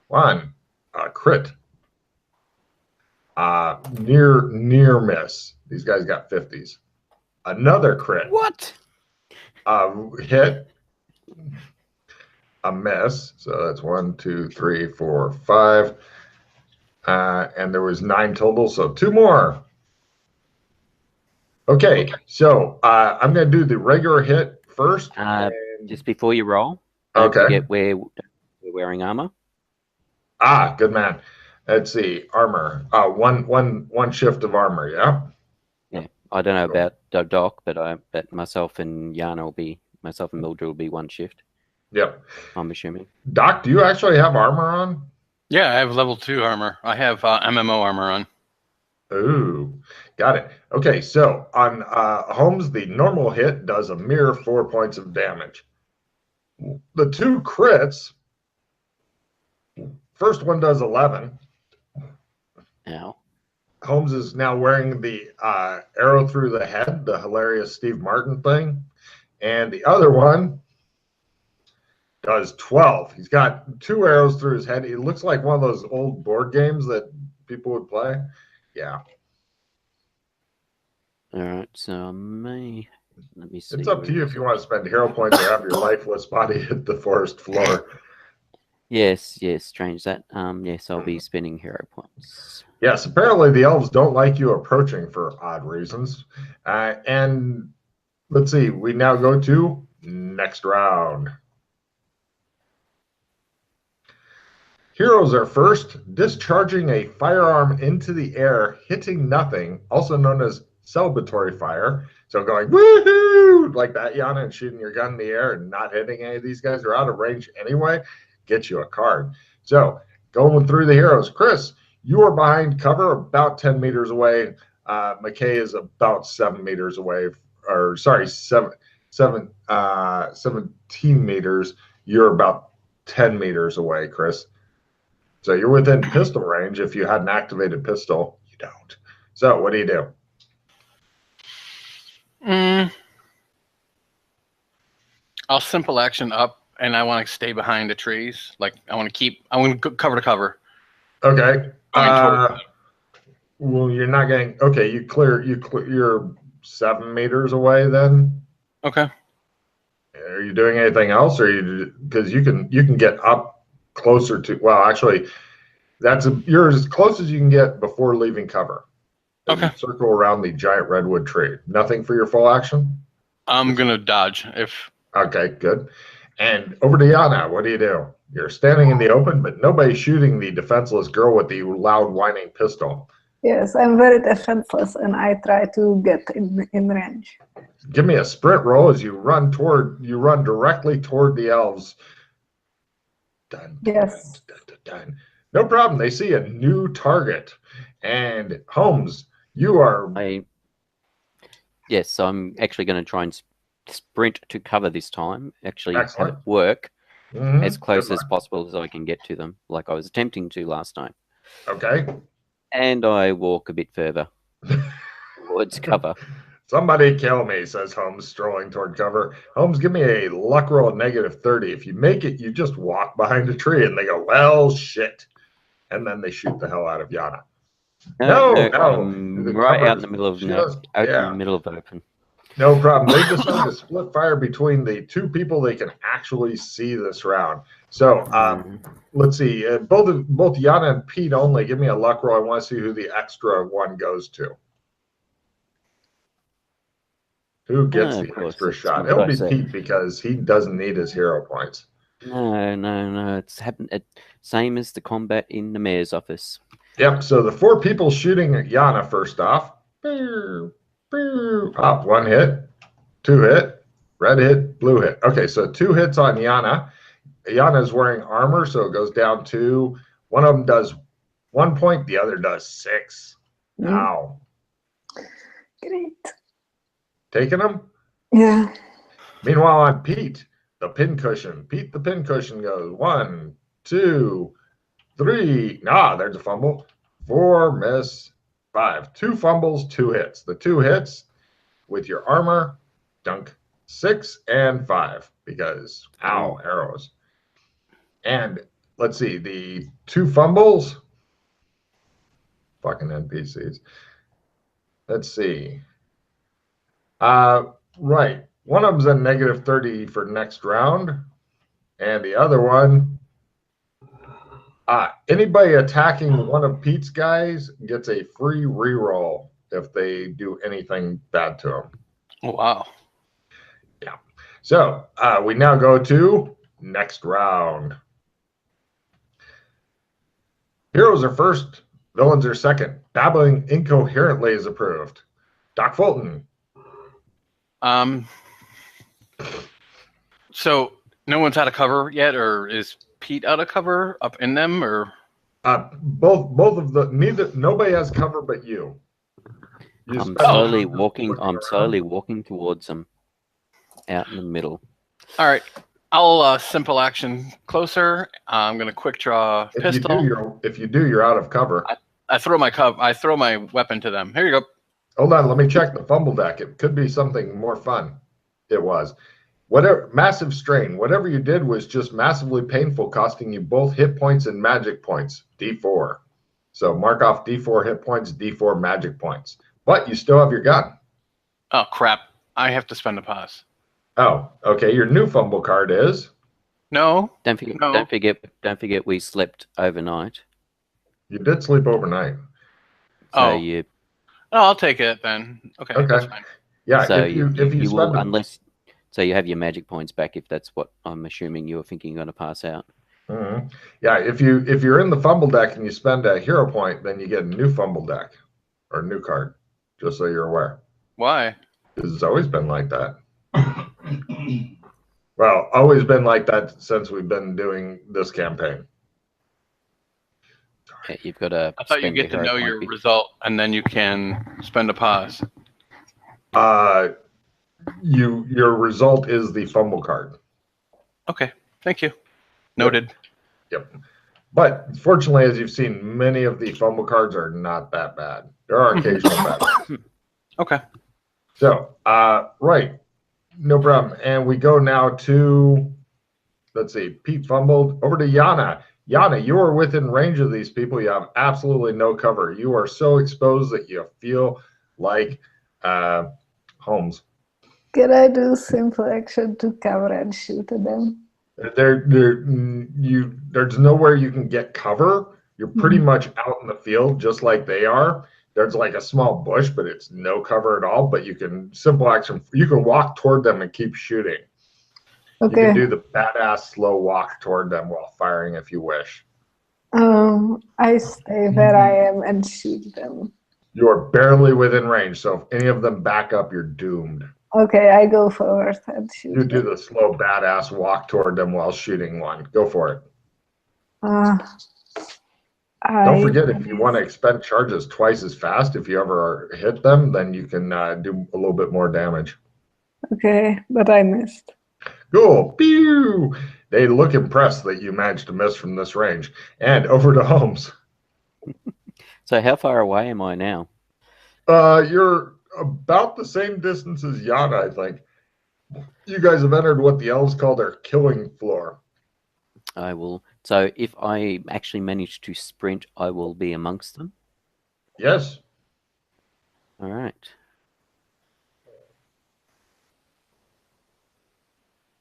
One, crit. Near miss. These guys got 50s. Another crit. What? Hit. A miss. So that's 1, 2, 3, 4, 5. And there was 9 total, so 2 more. Okay, so I'm going to do the regular hit first. Just before you roll, don't forget we're wearing armor. Good man. Let's see, armor. One shift of armor. Yeah. Yeah, I don't know about Doc, but myself and Mildred will be 1 shift. Yep. I'm assuming. Doc, do you actually have armor on? Yeah, I have level 2 armor. I have MMO armor on. Ooh, got it. Okay, so on Holmes, the normal hit does a mere 4 points of damage. The 2 crits, first one does 11. Ow. Holmes is now wearing the arrow through the head, the hilarious Steve Martin thing. And the other one does 12. He's got 2 arrows through his head. It looks like one of those old board games that people would play. Yeah. All right, so let me see. It's up to you if you want to spend hero points or have your lifeless body hit the forest floor. Yes, change that. Yes, I'll be spending hero points. Yes, apparently the elves don't like you approaching for odd reasons. And let's see, we now go to next round. Heroes are first, discharging a firearm into the air, hitting nothing, also known as celebratory fire. So going woohoo like that, Yana, and shooting your gun in the air and not hitting any of these guys who are out of range anyway, gets you a card. So going through the heroes, Chris, you are behind cover about 10 meters away. McKay is about 7 meters away, or sorry, 17 meters. You're about 10 meters away, Chris. So you're within pistol range. If you had an activated pistol, you don't. So what do you do? I'll simple action up, and I want to stay behind the trees. Like I want to cover to cover. Okay. Well, you're not getting. Okay, you're 7 meters away then. Okay. Are you doing anything else, or because you can get up closer to? Well, actually, you're as close as you can get before leaving cover. Okay. Circle around the giant redwood tree. Nothing for your full action. I'm gonna dodge if. Okay, good. And over to Yana. What do you do? You're standing in the open, but nobody's shooting the defenseless girl with the loud whining pistol. Yes, I'm very defenseless, and I try to get in range. Give me a sprint roll as you run directly toward the elves. Dun, yes. Dun, dun, dun, dun. No problem. They see a new target. And Holmes, you are. Yes, I'm actually going to try and sprint to cover this time. Actually, Excellent. have it work as close as possible as I can get to them, like I was attempting to last time. Okay. And I walk a bit further towards cover. Somebody kill me, says Holmes, strolling toward cover. Holmes, give me a luck roll of -30. If you make it, you just walk behind a tree, and they go, well, shit. And then they shoot the hell out of Yana. No. Right out in the middle of the middle of open. No problem. They decide to split fire between the 2 people they can actually see this round. So let's see. Both Yana and Pete only. Give me a luck roll. I want to see who the extra one goes to. Who gets the extra shot? It'll be Pete because he doesn't need his hero points. No. It's happened. Same as the combat in the mayor's office. Yep. So the 4 people shooting at Yana first off. 1 hit, 2 hit, red hit, blue hit. Okay, so 2 hits on Yana. Yana is wearing armor, so it goes down 2. One of them does 1 point, the other does 6. Ow. Great. Taking them? Yeah. Meanwhile, on Pete, the pincushion. Pete, the pincushion goes 1, 2, 3. There's a fumble. 4, miss. 5. 2 fumbles, 2 hits. The 2 hits with your armor, dunk. 6 and 5 because arrows. And let's see, the 2 fumbles. Fucking NPCs. Let's see. Right. One of them's at -30 for next round, and the other one, anybody attacking one of Pete's guys gets a free reroll if they do anything bad to him. Oh, wow. Yeah. So we now go to next round. Heroes are first, villains are second. Babbling incoherently is approved. Doc Fulton. So no one's out of cover yet, or is Pete out of cover up in them, or? Both of the nobody has cover but you. I'm slowly walking towards them, out in the middle. All right, I'll simple action closer. I'm gonna quick draw pistol. If you do, you're out of cover. I throw my weapon to them. Here you go. Hold on, let me check the fumble deck. It could be something more fun. It was. Whatever, massive strain. Whatever you did was just massively painful, costing you both hit points and magic points. D4. So mark off D4 hit points, D4 magic points. But you still have your gun. Oh crap! I have to spend a pause. Oh, okay. Your new fumble card is. No. Don't forget. We slept overnight. You did sleep overnight. So Oh, I'll take it then. Okay. That's fine. Yeah. So if you will, unless. So you have your magic points back if that's what I'm assuming you were thinking you're going to pass out. Mm-hmm. Yeah, if you're in the fumble deck and you spend a hero point, then you get a new fumble deck or a new card, just so you're aware. Why? Because it's always been like that. Well, always been like that since we've been doing this campaign. Yeah, you've got to. I thought you get to know your result and then you can spend a pause. Your result is the fumble card. Okay, thank you. Noted. Yep. But fortunately, as you've seen, many of the fumble cards are not that bad. There are occasional bad ones. Okay. So, right. No problem. And we go now to, let's see, Pete fumbled. Over to Yana. Yana, you are within range of these people. You have absolutely no cover. You are so exposed that you feel like Holmes. Can I do simple action to cover and shoot at them? There's nowhere you can get cover. You're pretty much out in the field, just like they are. There's like a small bush, but it's no cover at all. But you can simple action. You can walk toward them and keep shooting. Okay. You can do the badass slow walk toward them while firing if you wish. I stay where I am and shoot them. You are barely within range, so if any of them back up, you're doomed. Okay, I go forward and shoot. You do the slow badass walk toward them while shooting one. Go for it. Don't forget, if you want to expend charges twice as fast, if you ever hit them, then you can do a little bit more damage. Okay, but I missed. Cool. Pew! They look impressed that you managed to miss from this range. And over to Holmes. So how far away am I now? You're about the same distance as Yana, I think. You guys have entered what the elves call their killing floor. I will. So if I actually manage to sprint, I will be amongst them. Yes. All right.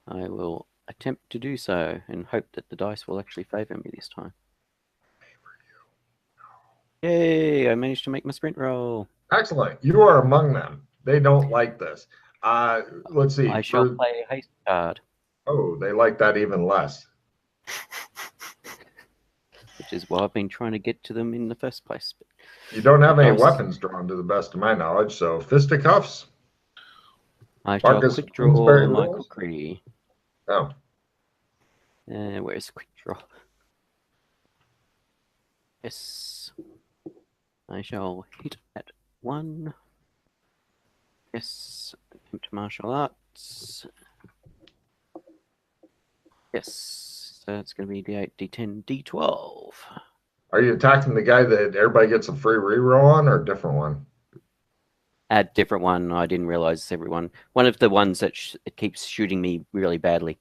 I will attempt to do so and hope that the dice will actually favor me this time. Yay! I managed to make my sprint roll. Excellent. You are among them. They don't like this. Let's see. I shall play a haste card. Oh, they like that even less. Which is why I've been trying to get to them in the first place. You don't have any weapons drawn to the best of my knowledge, so fisticuffs. I shall Marcus quick draw Queensberry Michael rolls? Cree. Oh. Where's the quick draw? Yes. I shall hit at 1. Yes. Attempt martial arts. Yes. So it's going to be D8, D10, D12. Are you attacking the guy that everybody gets a free reroll on, or a different one? A different one. I didn't realize it's everyone. One of the ones that it keeps shooting me really badly.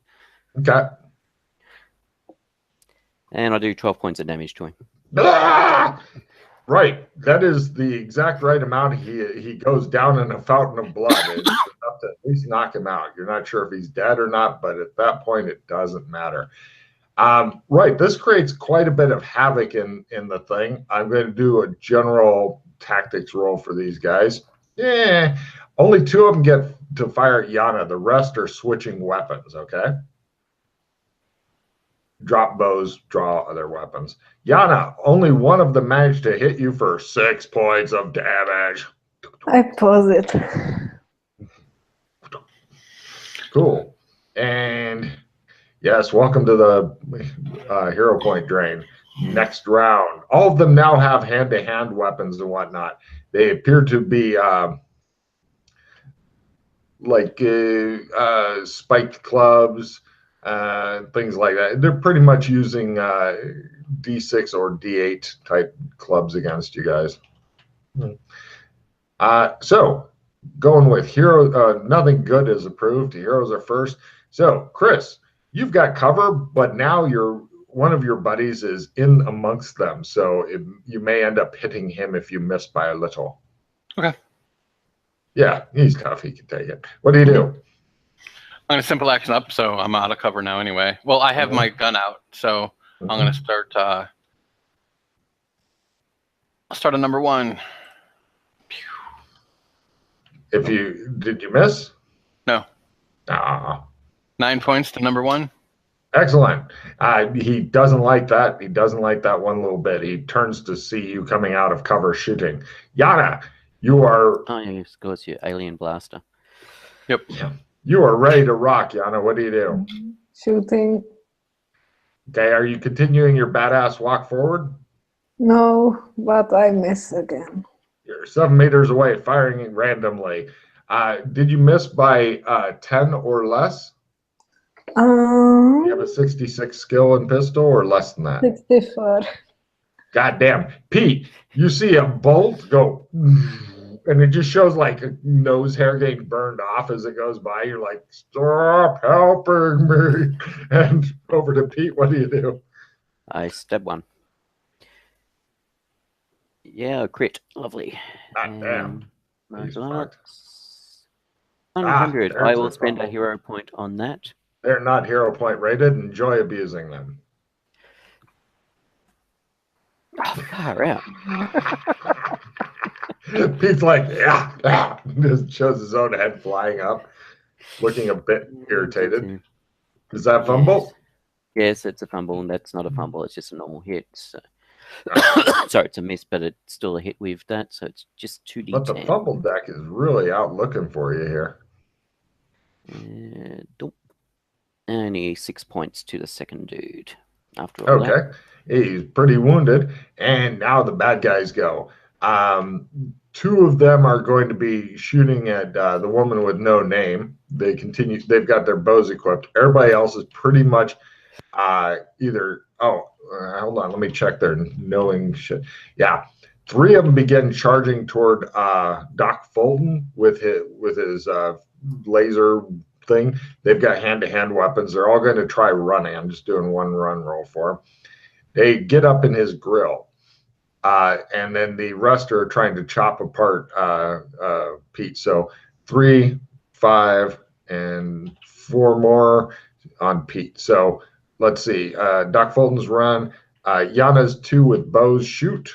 Okay. And I do 12 points of damage to him. Ah! Right. That is the exact right amount. He goes down in a fountain of blood. It's enough to at least knock him out. You're not sure if he's dead or not, but at that point, it doesn't matter. Right. This creates quite a bit of havoc in the thing. I'm going to do a general tactics roll for these guys. Yeah. Only 2 of them get to fire at Yana. The rest are switching weapons, okay? Drop bows, draw other weapons. Yana, only 1 of them managed to hit you for 6 points of damage. I pause it. Cool. And yes, welcome to the hero point drain. Next round. All of them now have hand-to-hand weapons and whatnot. They appear to be spiked clubs, things like that. They're pretty much using D6 or D8 type clubs against you guys. So going with hero, nothing good is approved. Heroes are first. So Chris, you've got cover, but now one of your buddies is in amongst them. So you may end up hitting him if you miss by a little. Okay. Yeah, he's tough. He can take it. What do you do? I'm going to simple action up, so I'm out of cover now anyway. Well, I have my gun out, so I'm going to start. I'll start on number 1. Did you miss? No. 9 points to number 1. Excellent. He doesn't like that. He doesn't like that one little bit. He turns to see you coming out of cover shooting. Yana, you are... Oh, yeah, of course, your alien blaster. Yep. Yeah. You are ready to rock, Yana. What do you do? Shooting. Okay, are you continuing your badass walk forward? No, but I miss again. You're 7 meters away, firing randomly. Did you miss by 10 or less? Do you have a 66 skill in pistol or less than that? 64. God damn. Pete, you see a bolt go, and it just shows like a nose hair getting burned off as it goes by. You're like, stop helping me. And over to Pete, what do you do? I stab one. Yeah, crit. Lovely. God damn. Nice. He's fucked. 100. there's I will the spend a fumble. hero point on that. They're not hero point rated. Enjoy abusing them. Oh, far out. Pete's like, yeah. Just shows his own head flying up, looking a bit irritated. Is that fumble? Yes, it's a fumble, and that's not a fumble. It's just a normal hit. So. Sorry, it's a miss, but it's still a hit with that, so it's just 2d10. But the fumble deck is really out looking for you here. Only 6 points to the second dude. After all Okay. He's pretty wounded, and now the bad guys go. 2 of them are going to be shooting at the woman with no name. They've got their bows equipped. Everybody else is pretty much either... hold on, let me check their knowing shit. Yeah, 3 of them begin charging toward Doc Fulton with his laser thing. They've got hand-to-hand weapons. They're all going to try running. I'm just doing one run roll for them. They get up in his grill, and then the rest are trying to chop apart Pete. So 3, 5, and 4 more on Pete. So let's see. Doc Fulton's run. Yana's 2 with bows shoot.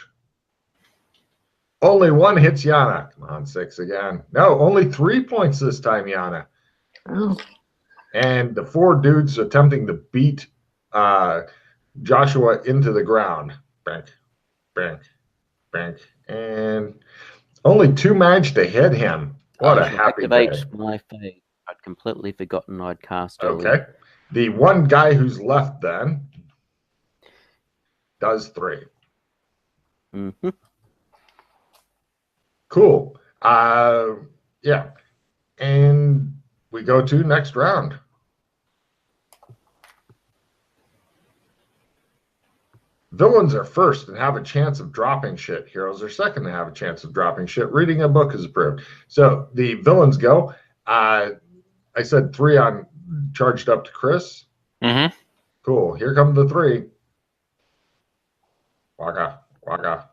Only 1 hits Yana. Come on, 6 again. No, only 3 points this time, Yana. Oh. And the 4 dudes attempting to beat Joshua into the ground. Bank, bank, bank. And only 2 managed to hit him. What a happy day. Activate my fate. I'd completely forgotten I'd cast Okay. earlier. The one guy who's left then does 3. Mm-hmm. Cool. Yeah. And we go to next round. Villains are first and have a chance of dropping shit. Heroes are second and have a chance of dropping shit. Reading a book is approved. So the villains go. I said 3 on charged up to Chris. Mm-hmm. Cool. Here come the 3. Waka, waka.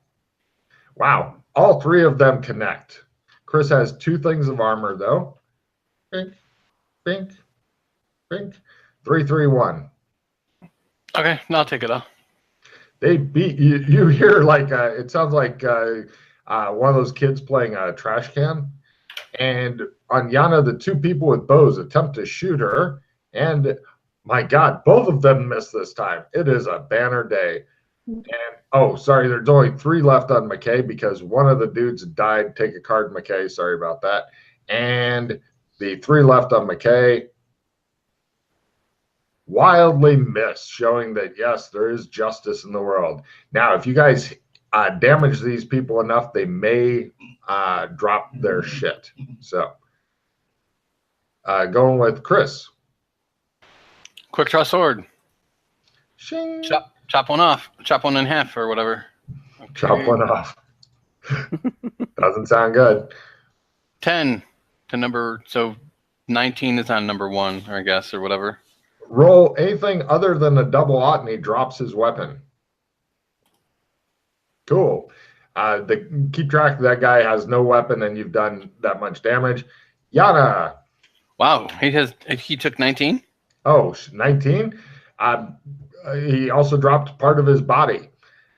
Wow. All three of them connect. Chris has 2 things of armor, though. Bink, bink, bink. 3, 3, 1. Okay, I'll take it off. They beat you. You hear like it sounds like one of those kids playing a trash can. And on Yana, the 2 people with bows attempt to shoot her. And my God, both of them miss this time. It is a banner day. And oh, sorry, there's only 3 left on McKay because one of the dudes died. Take a card, McKay. Sorry about that. And the 3 left on McKay wildly miss, showing that yes, there is justice in the world. Now, if you guys damage these people enough, they may drop their shit. So, going with Chris. Quick draw sword. Shing. Chop one off. Chop one in half or whatever. Okay. Chop one off. Doesn't sound good. 10 to number, so 19 is on number 1, I guess, or whatever. Roll anything other than a double aught, and he drops his weapon. Cool. Keep track that guy has no weapon, and you've done that much damage. Yana. Wow, he took 19? Oh, 19? He also dropped part of his body.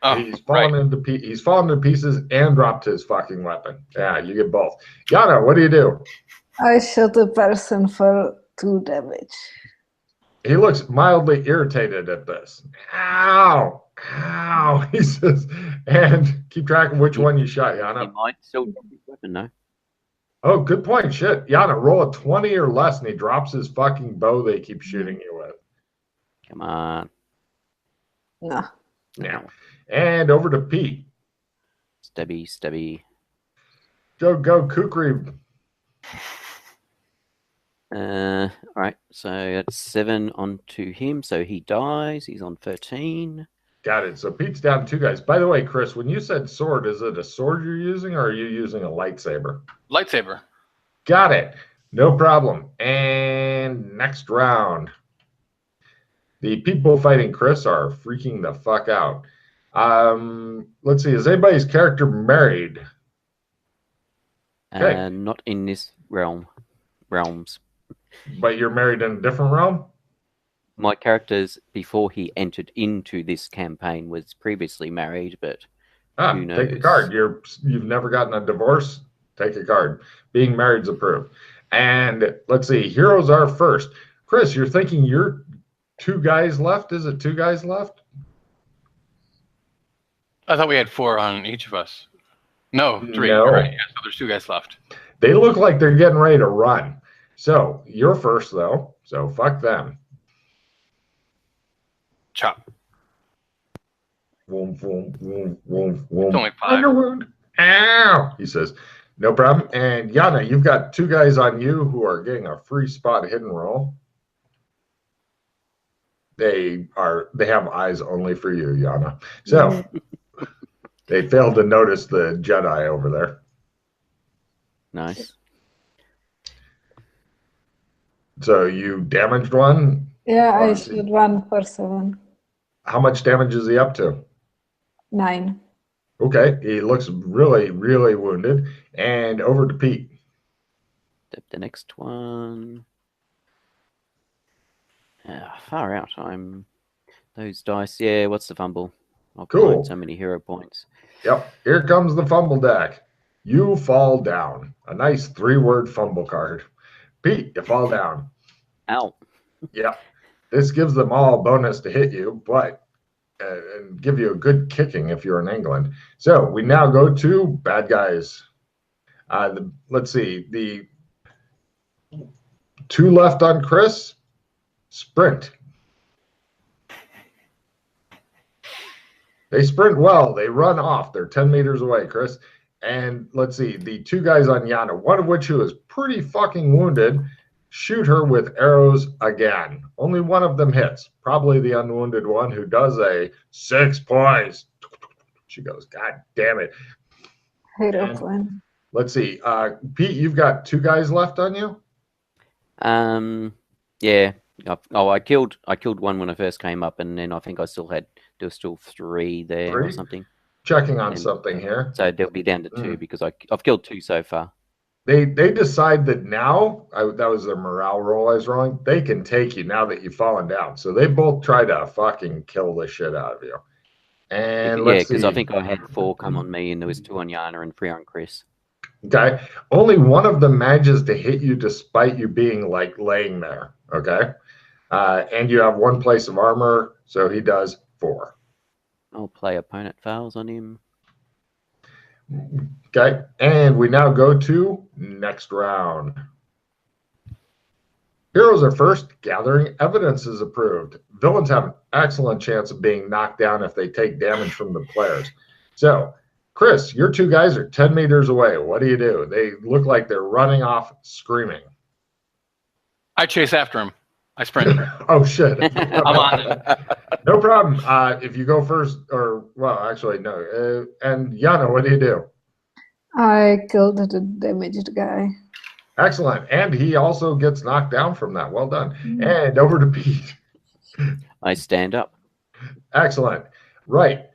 Oh, he's fallen to pieces and dropped his fucking weapon. Yeah, you get both. Yana, what do you do? I shot a person for 2 damage. He looks mildly irritated at this. Ow! Ow! He says, and keep track of which one you shot, Yana. He might still drop his weapon, no? Oh, good point. Shit. Yana, roll a 20 or less, and he drops his fucking bow they keep shooting you with. Come on. No. Yeah. And over to Pete. Stubby. Go, Kukri. All right, so that's 7 onto him, so he dies. He's on 13. Got it. So Pete's down 2 guys. By the way, Chris, when you said sword, is it a sword you're using, or are you using a lightsaber? Lightsaber. Got it. No problem. And next round. The people fighting Chris are freaking the fuck out. Let's see. Is anybody's character married? Okay. Not in this realms. But you're married in a different realm? My character's, before he entered into this campaign, was previously married, but who knows? Take a card. You've never gotten a divorce? Take a card. Being married's approved. And let's see. Heroes are first. Chris, you're thinking you're 2 guys left? Is it 2 guys left? I thought we had 4 on each of us. No, 3. No. Right. Yeah, so there's 2 guys left. They look like they're getting ready to run. So you're first, though. So fuck them. Chop. Woom, woom, woom, woom, woom. It's only 5. Underwood. Ow! He says, no problem. And Yana, you've got 2 guys on you who are getting a free spot hidden roll. They have eyes only for you, Yana. So they failed to notice the Jedi over there. Nice. So you damaged one? Yeah, I shot 1 for 7. How much damage is he up to? 9. Okay, he looks really, really wounded. And over to Pete. Step the next one. Far out. Those dice. Yeah, what's the fumble? I'll Cool. so many hero points. Yep, here comes the fumble deck. You fall down. A nice 3-word fumble card. Pete, you fall down. Ow. Yep. This gives them all a bonus to hit you, but and give you a good kicking if you're in England. So we now go to bad guys. Let's see. The 2 left on Chris. Sprint. They sprint well. They run off. They're 10 meters away, Chris. And let's see. The 2 guys on Yana, one of which who is pretty fucking wounded, shoot her with arrows again. Only one of them hits. Probably the unwounded one who does a 6 points. She goes, God damn it. Hero point. Let's see. Pete, you've got 2 guys left on you? Yeah. I killed one when I first came up, and then I think there was still 3 there or 3? something. Checking on And something here. So they'll be down to 2 because I've killed 2 so far. They decide that now, that was their morale roll I was rolling, they can take you now that you've fallen down. So they both try to fucking kill the shit out of you. And Yeah, let's because see. I think I had 4 come on me, and there was 2 on Yana and 3 on Chris. Okay. Only one of them manages to hit you despite you being like laying there. Okay. And you have 1 place of armor, so he does 4. I'll play opponent fails on him. Okay. And we now go to next round. Heroes are first. Gathering evidence is approved. Villains have an excellent chance of being knocked down if they take damage from the players. So, Chris, your 2 guys are 10 meters away. What do? They look like they're running off screaming. I chase after him. I sprint. Oh, shit. I'm on him. No problem. If you go first, or, well, actually, no. And Yana, what do? I killed the damaged guy. Excellent. And he also gets knocked down from that. Well done. And over to Pete. I stand up. Excellent. Right.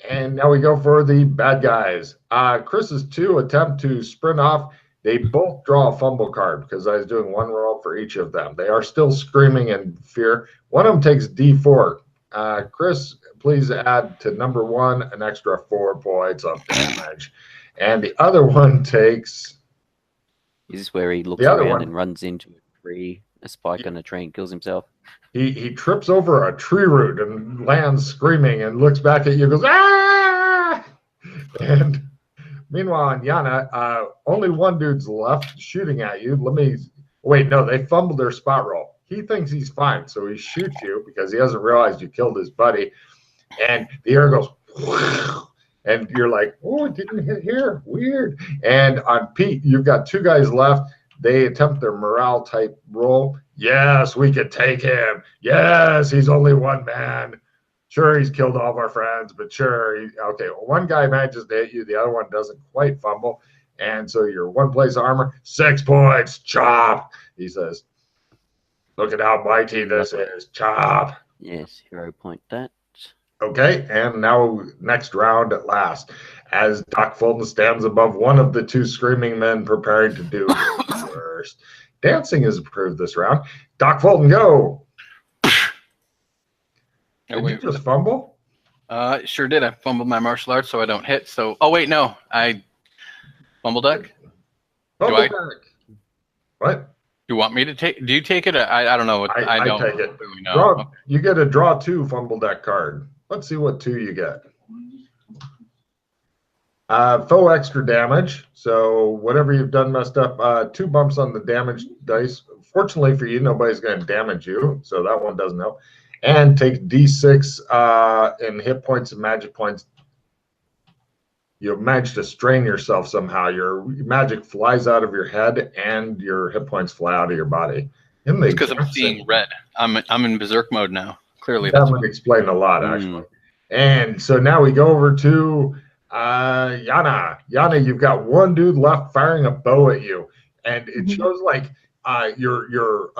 And now we go for the bad guys. Chris's 2 attempt to sprint off. They both draw a fumble card because I was doing 1 roll for each of them. They are still screaming in fear. One of them takes D4. Chris, please add to number 1 an extra 4 points of damage. And the other one takes... Is this where he looks around and runs into a spike on a tree and kills himself? He trips over a tree root and lands screaming and looks back at you and goes, ah! And meanwhile, on Yana, only 1 dude's left shooting at you. Wait, no, they fumbled their spot roll. He thinks he's fine, so he shoots you because he hasn't realized you killed his buddy. And the air goes, and you're like, oh, it didn't hit here. Weird. And on Pete, you've got 2 guys left. They attempt their morale type roll. Yes, we could take him. Yes, he's only 1 man. Sure, he's killed all of our friends, but sure. Okay, well, 1 guy manages to hit you. The other one doesn't quite fumble. And so your 1 place armor, 6 points. Chop, he says. Look at how mighty this is. Chop. Yes, hero point that. Okay, and now next round at last, as Doc Fulton stands above one of the 2 screaming men preparing to do his worst. Dancing is approved this round. Doc Fulton, go! Did you just fumble? Sure did. I fumbled my martial arts so I don't hit. So, oh wait, no, I fumble duck. Fumble duck. What? Do you want me to take? Do you take it? I don't know. I don't take it. really know. You get a draw 2 fumble deck card. Let's see what 2 you get. Faux extra damage. So whatever you've done messed up, 2 bumps on the damage dice. Fortunately for you, nobody's going to damage you, so that one doesn't help. And take D6 in hit points and magic points. You managed to strain yourself somehow. Your magic flies out of your head, and your hit points fly out of your body. It's because I'm seeing red. I'm in berserk mode now. Clearly, that would explain a lot, actually. And so now we go over to Yana. Yana, you've got 1 dude left firing a bow at you, and it shows like your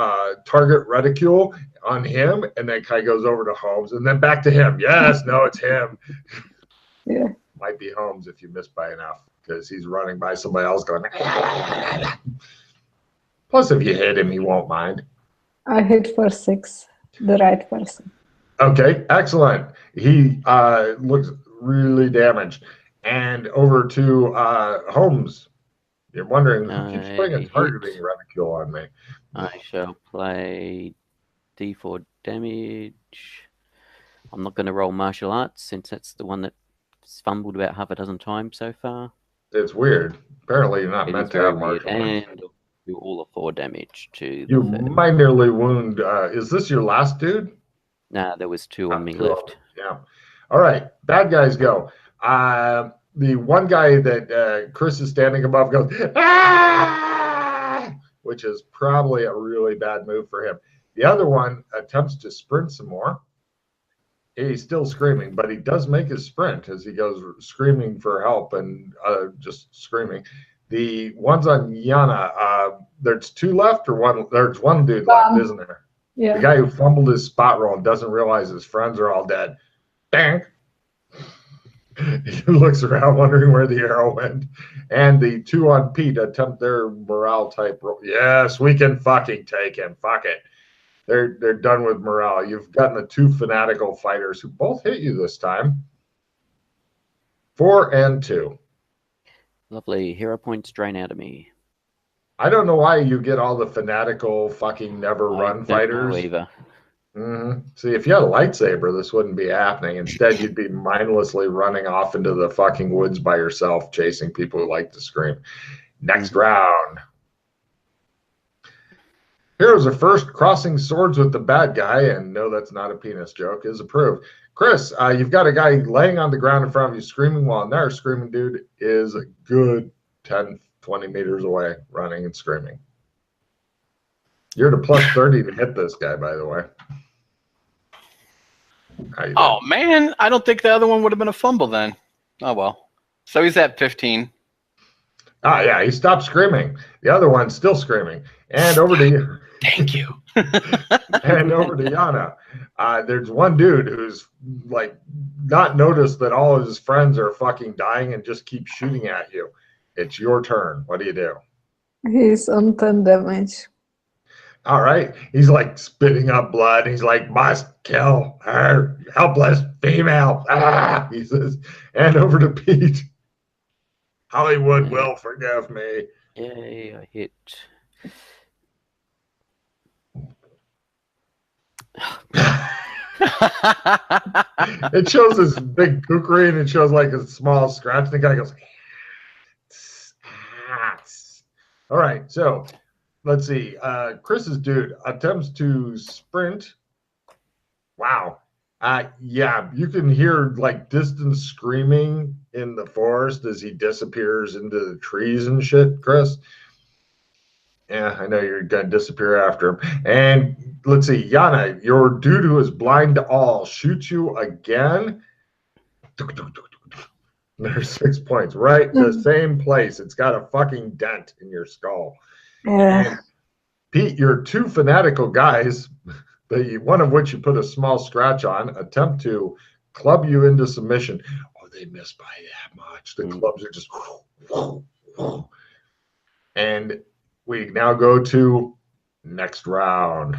target reticule on him, and then kind of goes over to Holmes, and then back to him. Yes, no, it's him. Yeah. Might be Holmes if you miss by enough, because he's running by somebody else going. Plus, if you hit him, he won't mind. I hit for 6, the right person. Okay, excellent. He looks really damaged. And over to Holmes. You're wondering who keeps putting a targeting reticule on me. I shall play D4 damage. I'm not going to roll martial arts since that's the one that's fumbled about half a dozen times so far. It's weird. Apparently, you're not meant to have martial arts. And do all of 4 damage to you minorly wound. Is this your last dude? Nah, there was 2 on me left. Yeah. All right. Bad guys go. The one guy that Chris is standing above goes, ah! Which is probably a really bad move for him. The other one attempts to sprint some more. He's still screaming, but he does make his sprint as he goes screaming for help and just screaming. The ones on Yana, there's 2 left, or one? There's 1 dude left, isn't there? Yeah. The guy who fumbled his spot roll and doesn't realize his friends are all dead. Bang! He looks around wondering where the arrow went. And the 2 on Pete attempt their morale type roll. Yes, we can fucking take him. Fuck it. They're done with morale. You've gotten the 2 fanatical fighters who both hit you this time. 4 and 2. Lovely. Hero points drain out of me. I don't know why you get all the fanatical fucking never I run don't fighters. know either. See, if you had a lightsaber, this wouldn't be happening. Instead, you'd be mindlessly running off into the fucking woods by yourself, chasing people who like to scream. Next round. Heroes are first. Crossing swords with the bad guy, and no, that's not a penis joke, is approved. Chris, you've got a guy laying on the ground in front of you screaming, while another screaming dude is a good 10, 20 meters away, running and screaming. You're at a plus 30 to hit this guy, by the way. Oh, man. I don't think the other one would have been a fumble then. Oh, well. So he's at 15. Ah, yeah, he stopped screaming. The other one's still screaming. And over to you. Thank you. And over to Yana. There's one dude who's like not noticed that all of his friends are fucking dying and just keeps shooting at you. It's your turn. What do you do? He's on 10 damage. All right. He's like spitting up blood. He's like, must kill her, helpless female. Ah, he says. And over to Pete. Hollywood will forgive me. Yay, I hit. It shows this big kukri and it shows like a small scratch. The guy goes, all right, so let's see. Chris's dude attempts to sprint. Wow. Yeah, you can hear like distant screaming in the forest as he disappears into the trees and shit, Chris. Yeah, I know you're going to disappear after him. And let's see, Yana, your dude who is blind to all shoots you again. There's 6 points, right? The same place. It's got a fucking dent in your skull. Yeah. And Pete, your 2 fanatical guys, one of which you put a small scratch on, attempt to club you into submission. Oh, they miss by that much. The clubs are just... And we now go to next round.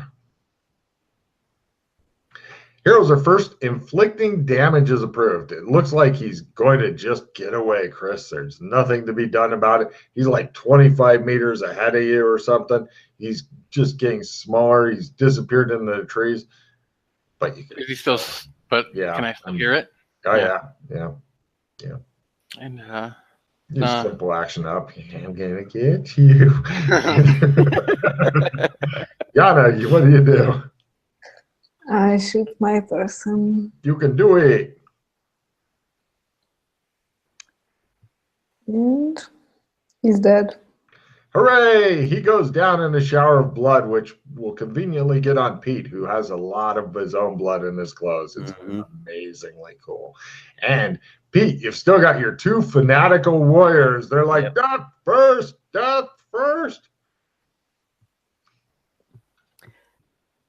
Heroes are first. Inflicting damage is approved. It looks like he's going to just get away, Chris. There's nothing to be done about it. He's like 25 meters ahead of you or something. He's just getting smaller. He's disappeared into the trees. But you can, Is he still? But yeah, can I still hear it? Oh yeah. And Use simple action up. I'm gonna get you. Yana, what do you do? I shoot my person. You can do it. And he's dead. Hooray! He goes down in a shower of blood, which will conveniently get on Pete, who has a lot of his own blood in his clothes. It's amazingly cool. And Pete, you've still got your 2 fanatical warriors. They're like, death first, death first.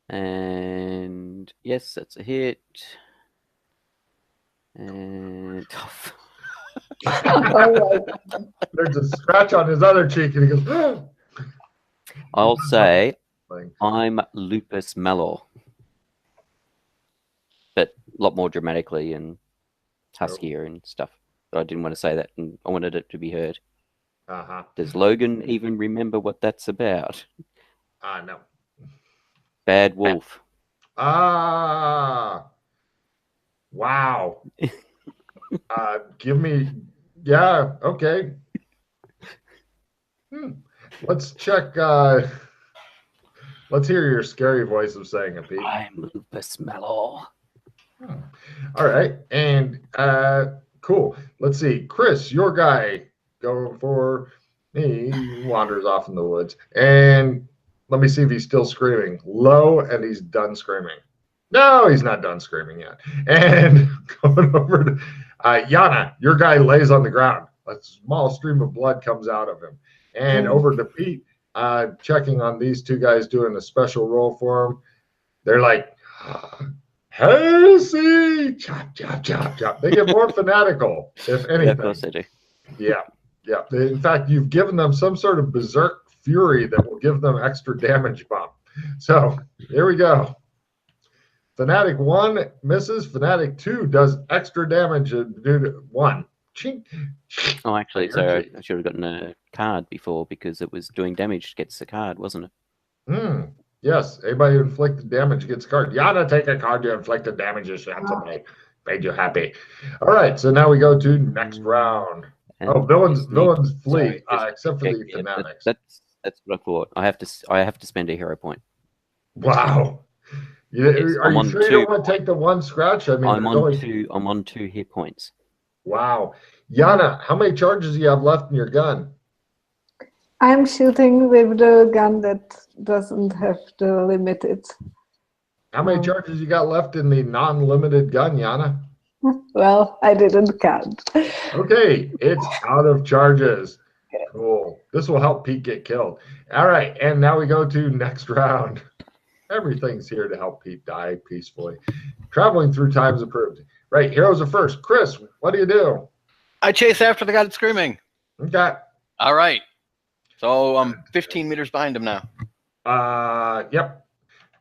And yes, that's a hit. And There's a scratch on his other cheek, and he goes, oh. I'll say I'm Lupus Melor, but a lot more dramatically and huskier and stuff. But I didn't want to say that, and I wanted it to be heard. Does Logan even remember what that's about? No. Bad wolf. Wow. Give me, yeah, okay. Let's check, let's hear your scary voice of saying it, Pete. I'm Lupus Melor. All right, and cool. Let's see. Chris, your guy, going for me, wanders off in the woods. And let me see if he's still screaming. Low, and he's done screaming. No, he's not done screaming yet. And going over to Yana, your guy lays on the ground. A small stream of blood comes out of him. And over to Pete, checking on these 2 guys, doing a special roll for him. They're like, heresy! Chop, chop, chop, chop. They get more fanatical, if anything. Yeah, of course they do. Yeah, yeah. In fact, you've given them some sort of berserk fury that will give them extra damage bump. So here we go. Fanatic 1 misses. Fanatic 2 does extra damage due to 1. Chink. Oh, actually, so I should have gotten a card before because it was doing damage against the card, wasn't it? Yes, anybody who inflicted damage gets a card. Yana, take a card you inflicted damage. You shot somebody. Made you happy. All right, so now we go to next round. And villains flee, sorry, except for check, the fanatics. That's what I thought. I have to spend a hero point. Wow. Are you sure you don't want to take the 1 scratch? I mean, I'm on 2 hit points. Wow. Yana, how many charges do you have left in your gun? I'm shooting with the gun that doesn't have the limited. How many charges you got left in the non-limited gun, Yana? Well, I didn't count. Okay, it's out of charges. Cool. This will help Pete get killed. All right, and now we go to next round. Everything's here to help Pete die peacefully. Traveling through time is approved. Right, heroes are first. Chris, what do you do? I chase after the guy that's screaming. Okay. All right. So I'm 15 meters behind him now. Yep.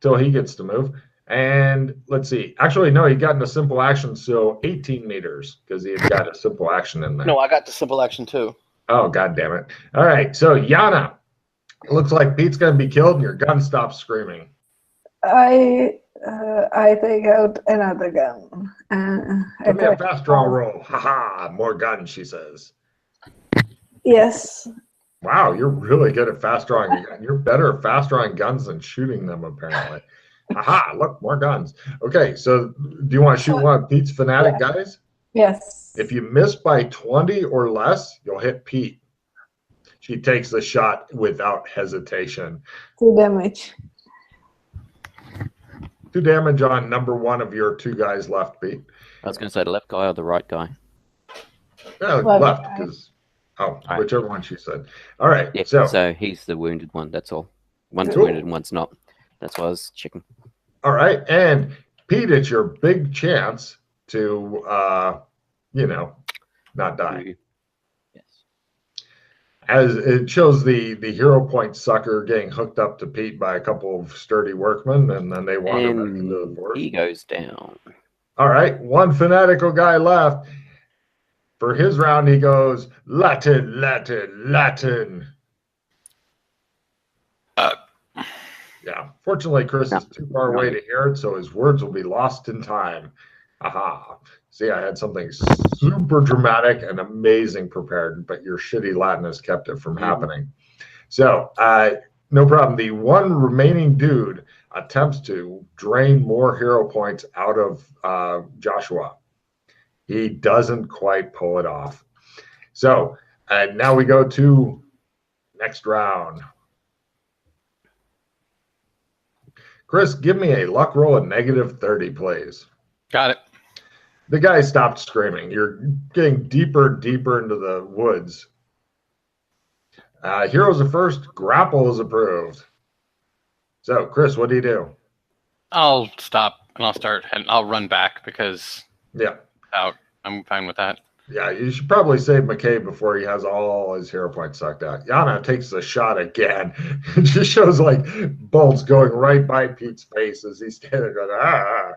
Till he gets to move. And let's see. Actually, no, he got into simple action, so 18 meters because he had got a simple action in there. No, I got the simple action too. Oh, God damn it. All right, so Yana, it looks like Pete's going to be killed and your gun stops screaming. I take out another gun. Give me a fast draw roll. Haha, more guns, she says. Yes. Wow, you're really good at fast drawing. You're better at fast drawing guns than shooting them, apparently. Aha, look, more guns. Okay, so do you want to shoot one of Pete's fanatic guys? Yes. If you miss by 20 or less, you'll hit Pete. She takes the shot without hesitation. 2 damage. 2 damage on number 1 of your 2 guys left, Pete. I was going to say the left guy or the right guy. No, left, because whichever one she said. All right, yeah, so he's the wounded one. That's all. One's wounded and one's not. That's why I was checking. All right, and Pete, it's your big chance to, not die. Yes. As it shows the hero point sucker getting hooked up to Pete by a couple of sturdy workmen, and then they wander back into the forest. He goes down. All right, 1 fanatical guy left. For his round, he goes, Latin, Latin, Latin. Yeah, fortunately, Chris is too far away to hear it, so his words will be lost in time. Aha. See, I had something super dramatic and amazing prepared, but your shitty Latin has kept it from happening. So, no problem. The 1 remaining dude attempts to drain more hero points out of Joshua. He doesn't quite pull it off. So, now we go to next round. Chris, give me a luck roll of -30, please. Got it. The guy stopped screaming. You're getting deeper and deeper into the woods. Heroes are first. Grapple is approved. So, Chris, what do you do? I'll stop and I'll run back because I'm fine with that. Yeah, you should probably save McKay before he has all his hero points sucked out. Yana takes the shot again. It just shows like bolts going right by Pete's face as he's standing there going, ah.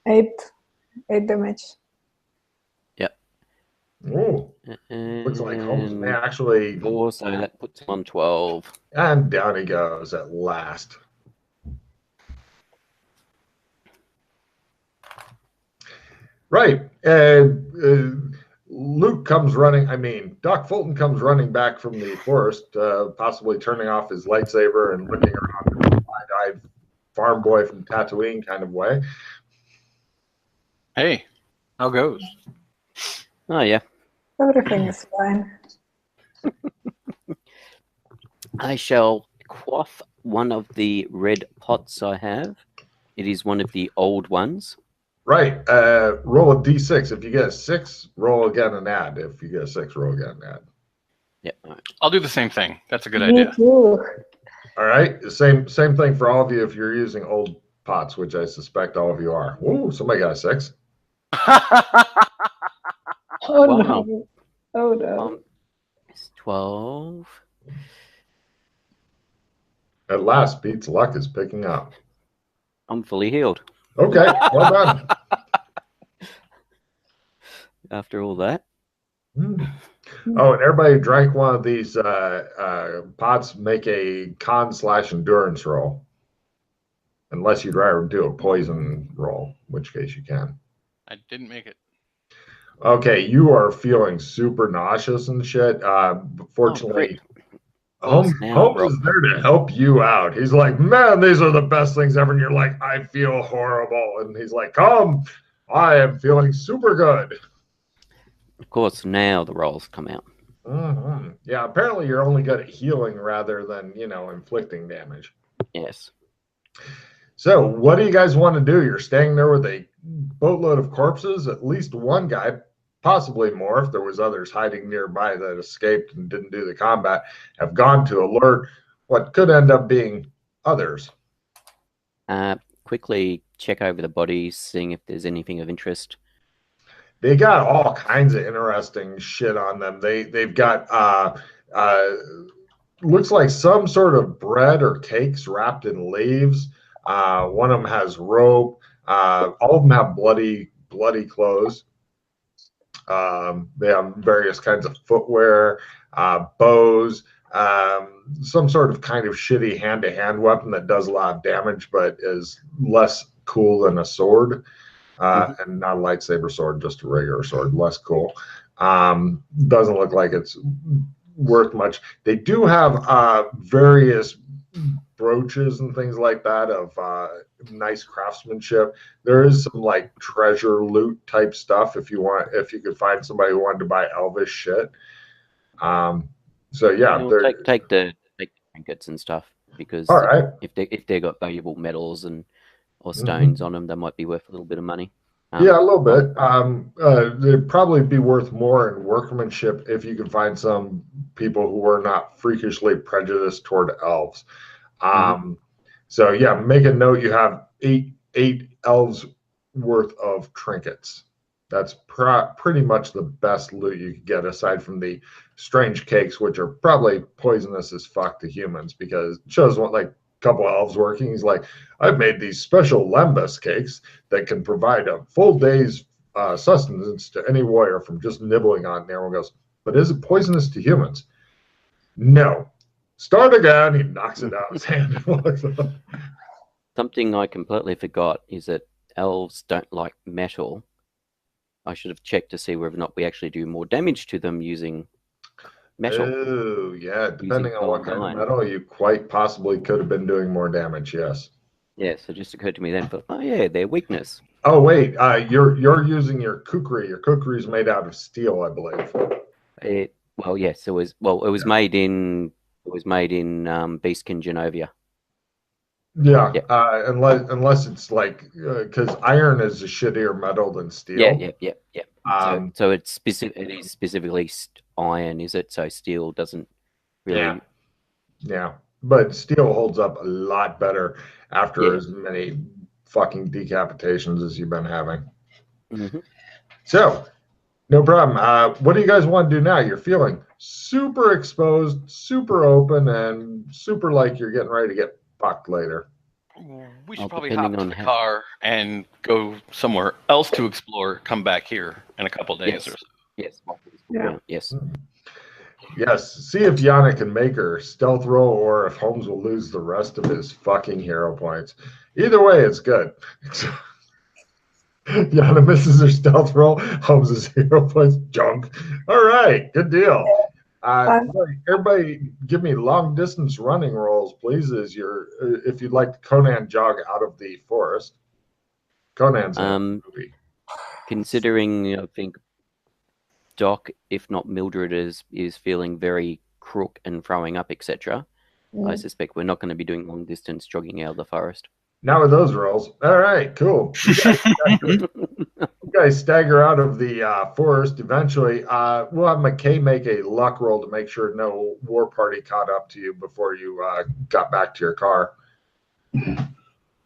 8 damage. Yep. Ooh. Looks like Holmes may actually. 4, so that puts him on 12. And down he goes at last. Right. Luke comes running. Doc Fulton comes running back from the forest, possibly turning off his lightsaber and looking around in a wide-eyed farm boy from Tatooine kind of way. Hey, how goes? Oh, yeah. Everything is fine. I shall quaff one of the red pots I have. It is one of the old ones. Right. Roll a d6. If you get a 6, roll again and add. If you get a 6, roll again and add. Yep. All right. I'll do the same thing. That's a good Me idea. too. All right. Same thing for all of you if you're using old pots, which I suspect all of you are. Ooh, somebody got a 6. Oh Wow. no. Oh no. It's 12. At last, Pete's luck is picking up. I'm fully healed Okay, well done. after all that. Oh, and everybody who drank one of these pots, make a con/endurance roll. Unless you'd rather do a poison roll, in which case you can. I didn't make it. Okay, you are feeling super nauseous and shit. Fortunately, Holmes is there to help you out. He's like, man, these are the best things ever. And you're like, I feel horrible. And he's like, come, I am feeling super good. Of course, now the rolls come out. Mm-hmm. Yeah, apparently you're only good at healing rather than, inflicting damage. Yes. So what do you guys want to do? You're staying there with a boatload of corpses, at least one guy, possibly more if there was others hiding nearby that escaped and didn't do the combat, have gone to alert what could end up being others. Quickly check over the bodies, seeing if there's anything of interest. They got all kinds of interesting shit on them. They've got looks like some sort of bread or cakes wrapped in leaves. One of them has rope. All of them have bloody clothes. They have various kinds of footwear, bows, some sort of kind of shitty hand-to-hand weapon that does a lot of damage but is less cool than a sword. And not a lightsaber sword, just a regular sword, less cool. Doesn't look like it's worth much. They do have various brooches and things like that of nice craftsmanship. There is some like treasure loot type stuff if you could find somebody who wanted to buy elvish shit. So yeah, take the trinkets and stuff, because all right. if they got valuable metals or stones on them, they might be worth a little bit of money. Yeah, a little bit. They'd probably be worth more in workmanship if you could find some people who were not freakishly prejudiced toward elves. So yeah, make a note. You have eight elves worth of trinkets. That's pretty much the best loot you could get, aside from the strange cakes, which are probably poisonous as fuck to humans, because it shows what like couple of elves working. He's like, I've made these special lembas cakes that can provide a full day's sustenance to any warrior from just nibbling on it. And everyone goes, but is it poisonous to humans? No. Start again. He knocks it out of his hand and walks off. Something I completely forgot is that elves don't like metal. I should have checked to see whether or not we actually do more damage to them using metal. Oh, yeah. Depending on what kind of metal, you quite possibly could have been doing more damage, yes. Yes, it just occurred to me then, but oh yeah, their weakness. Oh, wait. You're using your kukri. Your kukri is made out of steel, I believe. Yes, it was made in Beastkin Genovia. Yeah, unless it's like because iron is a shittier metal than steel. Yeah. So it is specifically iron, is it? So steel doesn't really. Yeah, but steel holds up a lot better after as many fucking decapitations as you've been having. So, no problem. What do you guys want to do now? You're feeling super exposed, super open, and super like you're getting ready to get fucked later. We should probably hop in the car and go somewhere else to explore. Come back here in a couple days or so. Yes. Yes. Yes. See if Yana can make her stealth roll, or if Holmes will lose the rest of his fucking hero points. Either way, it's good. Yana misses her stealth roll. Holmes' hero points junk. All right, good deal. Everybody, give me long distance running rolls, please. If you'd like to Conan jog out of the forest. Conan's in the movie. Considering, I think Doc, if not Mildred, is feeling very crook and throwing up, etc. I suspect we're not going to be doing long distance jogging out of the forest. Not with those rolls. All right, cool. You guys stagger out of the forest. Eventually, we'll have McKay make a luck roll to make sure no war party caught up to you before you got back to your car.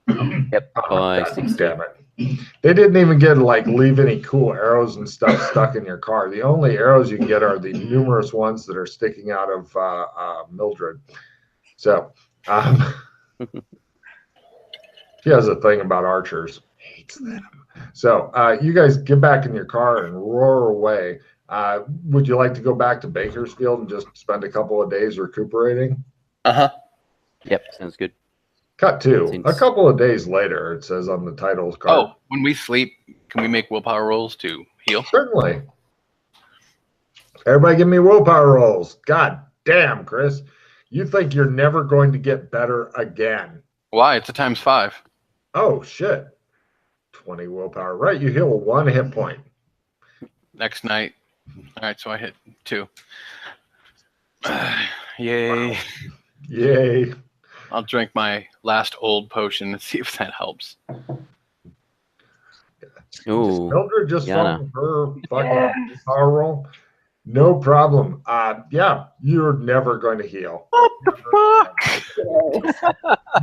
Yep, Oh, by God 60. damn it. They didn't even get like leave any cool arrows and stuff stuck in your car. The only arrows you can get are the numerous ones that are sticking out of Mildred. So she has a thing about archers. Hates them. So you guys get back in your car and roar away. Would you like to go back to Bakersfield and just spend a couple of days recuperating? Yep, sounds good. Cut to Since- a couple of days later, it says on the titles card. Oh, when we sleep, can we make willpower rolls to heal? Certainly. Everybody give me willpower rolls. God damn, Chris. You think you're never going to get better again. Why? It's a ×5. Oh, shit. 20 willpower. Right, you heal 1 hit point. Next night. All right, so I hit 2. Yay. Wow. Yay. I'll drink my last old potion and see if that helps. Ooh, Mildred just Yana. from her fucking power roll. No problem. Yeah, you're never going to heal. What the fuck?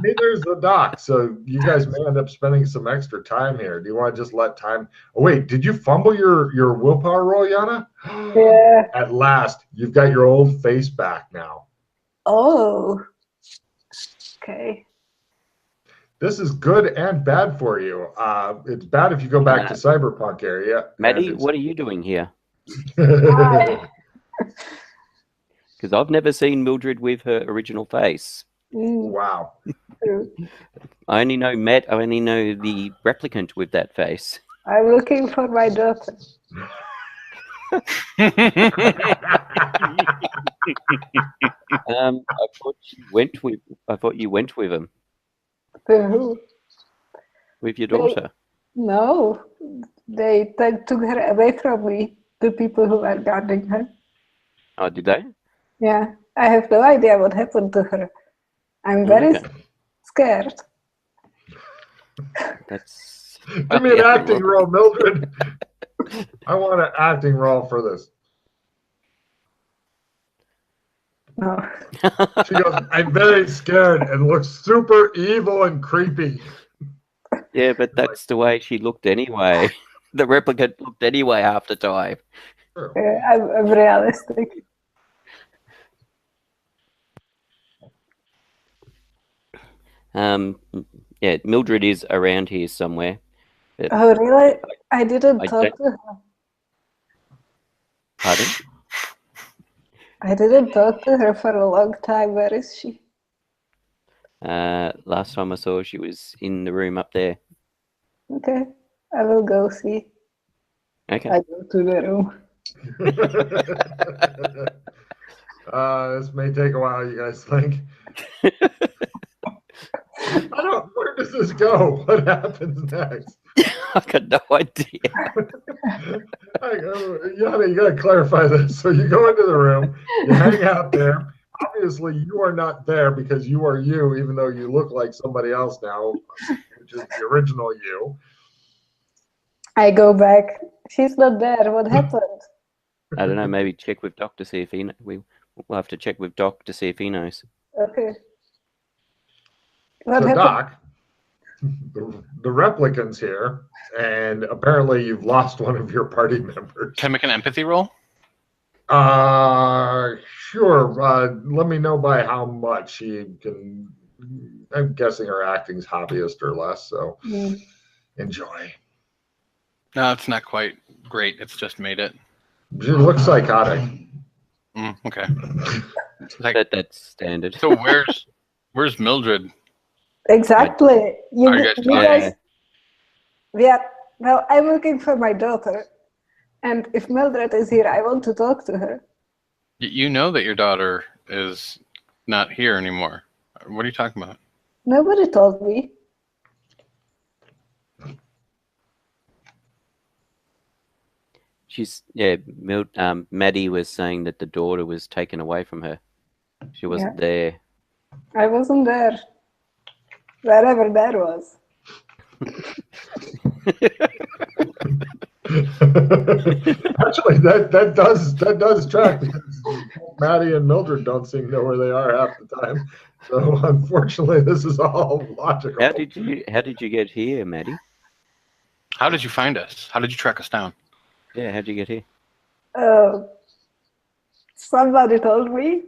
Neither is the doc. So you guys may end up spending some extra time here. Do you want to just let time? Oh wait, did you fumble your willpower roll, Yana? Yeah. At last, you've got your old face back now. Oh. Okay. This is good and bad for you. It's bad if you go back to Cyberpunk area. Maddie, what are you doing here? Hi. Because I've never seen Mildred with her original face. Wow. I only know Matt. I only know the replicant with that face. I'm looking for my daughter. I thought you went with. I thought you went with him, To who? with your daughter. No. They took her away from me, the people who were guarding her. Oh, did they? Yeah. I have no idea what happened to her. I'm very Okay. scared. That's. Give me an acting roll, Mildred. I want an acting roll for this. No. She goes, I'm very scared and looks super evil and creepy. Yeah, but that's the way she looked anyway. The replicant looked anyway half the time. I'm realistic. Yeah, Mildred is around here somewhere. But, Oh, really? I didn't I talk don't- to her. pardon? I didn't talk to her for a long time. Where is she? Last time I saw her, she was in the room up there. Okay. I will go see. Okay. I go to the room. This may take a while, you guys think. Where does this go? What happens next? I got no idea. Yana, you gotta clarify this. So you go into the room, you hang out there. Obviously, you are not there because you are you, even though you look like somebody else now, which is the original you. I go back. She's not there. What happened? I don't know. Maybe check with Doc to see if we'll have to check with Doc to see if he knows. Okay. What So, happened? Doc, the replicant's here, and apparently you've lost one of your party members. Can I make an empathy roll? Sure. Let me know by how much she can. I'm guessing her acting's hobbyist or less, so enjoy. No, it's not quite great. It's just made it. She looks psychotic. Okay. That's standard. So where's Mildred? Exactly. Are you guys talking? Yeah. Well, I'm looking for my daughter. And if Mildred is here, I want to talk to her. You know that your daughter is not here anymore. What are you talking about? Nobody told me. Maddie was saying that the daughter was taken away from her. She wasn't there. I wasn't there. Wherever that was. Actually, that does track because Maddie and Mildred don't seem to know where they are half the time. So unfortunately, this is all logical. How did you get here, Maddie? How did you find us? How did you track us down? Yeah, how'd you get here? Somebody told me.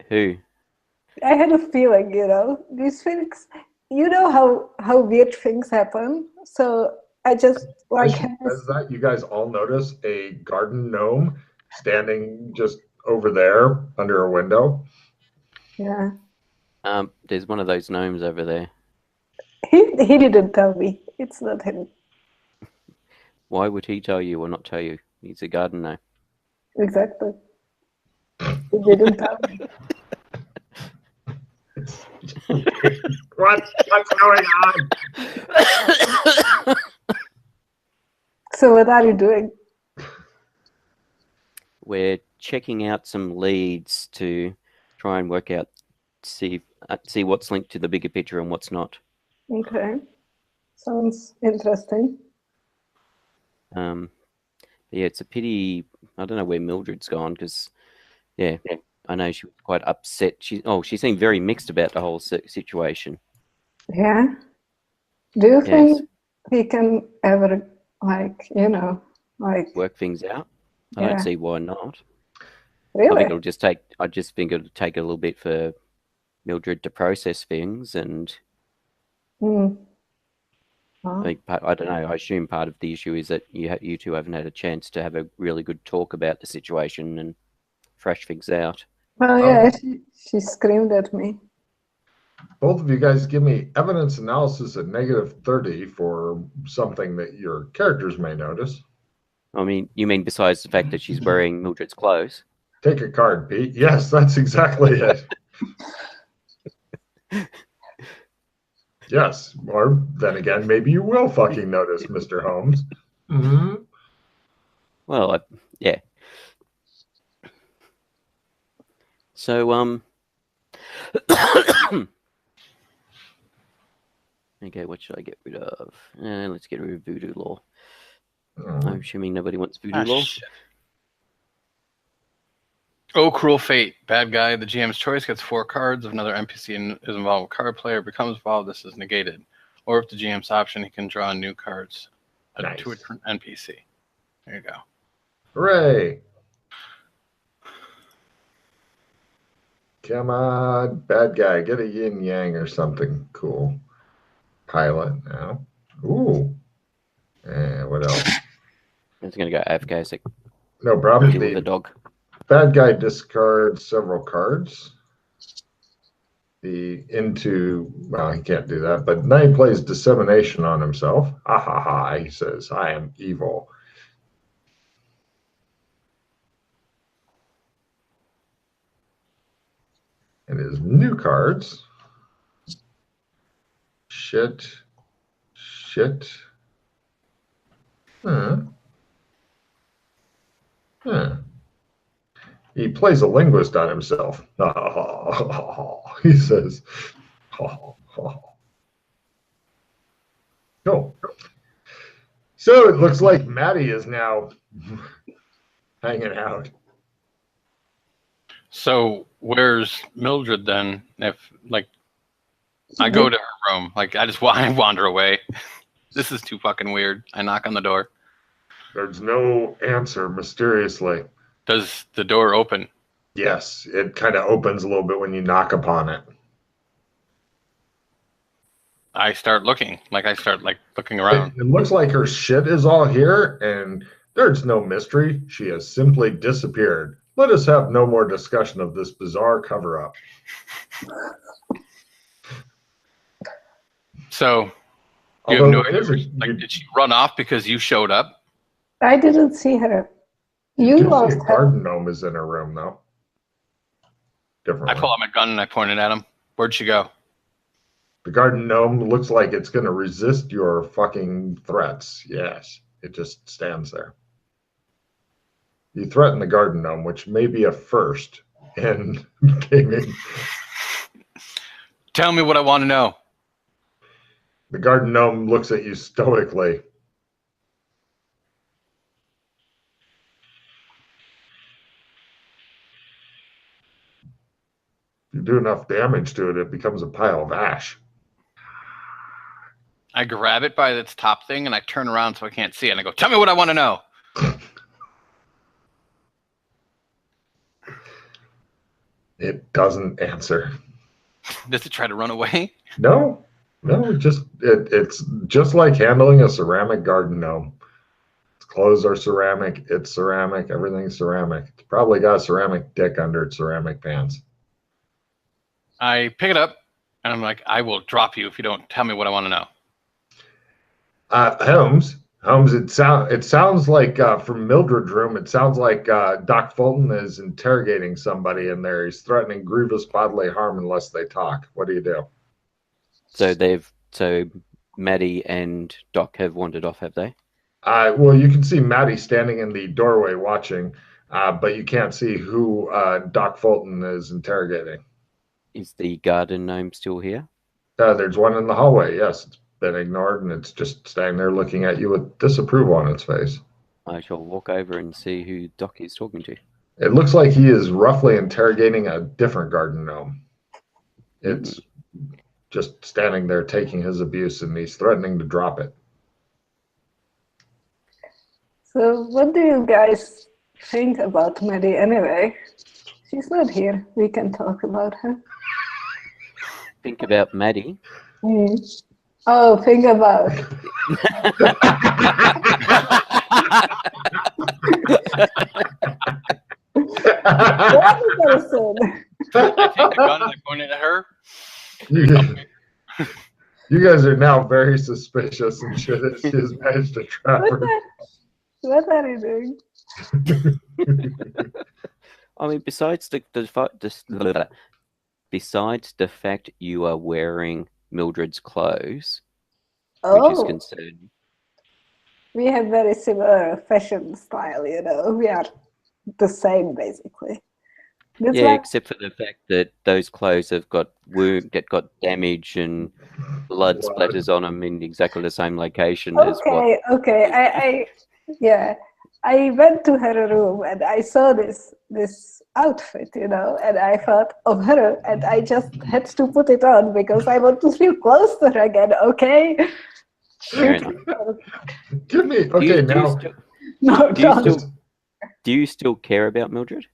Who? I had a feeling, these things, how weird things happen. So I just As that, you guys all notice a garden gnome standing just over there under a window. yeah. There's one of those gnomes over there. He didn't tell me. It's not him. Why would he tell you or not tell you? He's a garden gnome. Exactly. He didn't tell me. What's going on? So what are you doing? We're checking out some leads to try and work out, see what's linked to the bigger picture and what's not. Okay. Sounds interesting. Yeah, it's a pity. I don't know where Mildred's gone because, yeah, I know she was quite upset. She seemed very mixed about the whole situation. Yeah. Do you Yes. think he can ever, Work things out? I Yeah. don't see why not. Really? I just think it'll take a little bit for Mildred to process things, and Oh. I don't know. I assume part of the issue is that you two haven't had a chance to have a really good talk about the situation and thrash things out. Well, yeah, she screamed at me. Both of you guys give me evidence analysis at -30 for something that your characters may notice. I mean, you mean besides the fact that she's wearing Mildred's clothes? Take a card, Pete. Yes, that's exactly it. Yes, or then again, maybe you will fucking notice, Mr. Holmes. Mm-hmm. Well, yeah. So, okay, what should I get rid of? Let's get rid of voodoo law. I'm assuming nobody wants voodoo law. Shit. Oh, cruel fate. Bad guy. The GM's choice gets 4 cards. If another NPC is involved with card player becomes involved, this is negated. Or if the GM's option, he can draw new cards to a different NPC. There you go. Hooray! Come on, bad guy. Get a yin yang or something cool. Pilot now. Ooh. And what else? It's going to go AFK. No problem. Deal with the dog. Bad guy discards several cards. Well, he can't do that, but now he plays dissemination on himself. Ha ha ha, he says, I am evil. And his new cards. Shit. He plays a linguist on himself. He says, no. So it looks like Maddie is now hanging out. So where's Mildred then? If I go to her room, I wander away. This is too fucking weird. I knock on the door. There's no answer, mysteriously. Does the door open? Yes, it kind of opens a little bit when you knock upon it. I start looking. Looking around. It looks like her shit is all here, and there's no mystery. She has simply disappeared. Let us have no more discussion of this bizarre cover-up. So, you have no idea. Did she run off because you showed up? I didn't see her. You do see a garden gnome is in her room, though. Differently. I pull out my gun and I point it at him. Where'd she go? The garden gnome looks like it's going to resist your fucking threats. Yes, it just stands there. You threaten the garden gnome, which may be a first in gaming. Tell me what I want to know. The garden gnome looks at you stoically. You do enough damage to it, it becomes a pile of ash. I grab it by its top thing and I turn around so I can't see it. And I go, tell me what I want to know. It doesn't answer. Does it try to run away? No, it's just like handling a ceramic garden gnome. Its clothes are ceramic, it's ceramic, everything's ceramic. It's probably got a ceramic dick under its ceramic pants. I pick it up and I'm like, I will drop you if you don't tell me what I want to know. Holmes, it sounds like from Mildred's room, it sounds like Doc Fulton is interrogating somebody in there. He's threatening grievous bodily harm unless they talk. What do you do? So Maddie and Doc have wandered off, have they? Well, you can see Maddie standing in the doorway watching, but you can't see who Doc Fulton is interrogating. Is the garden gnome still here? There's one in the hallway, yes. It's been ignored, and it's just standing there looking at you with disapproval on its face. I shall walk over and see who Doc is talking to. It looks like he is roughly interrogating a different garden gnome. It's just standing there taking his abuse, and he's threatening to drop it. So what do you guys think about Maddie anyway? She's not here. We can talk about her. Think about Maddie. Oh, think about. What person? I take the gun and I point it at her. You guys are now very suspicious and shit that she has managed to trap her. What are you doing? I mean, besides the fact you are wearing Mildred's clothes, which is concerning. We have very similar fashion style, you know. We are the same, basically. Except for the fact that those clothes have got got damage and blood splatters on them in exactly the same location as what. Okay. I went to her room and I saw this outfit, you know, and I thought of her, and I just had to put it on because I want to feel close to her again. Okay. Fair enough. Give me now. Do you still care about Mildred?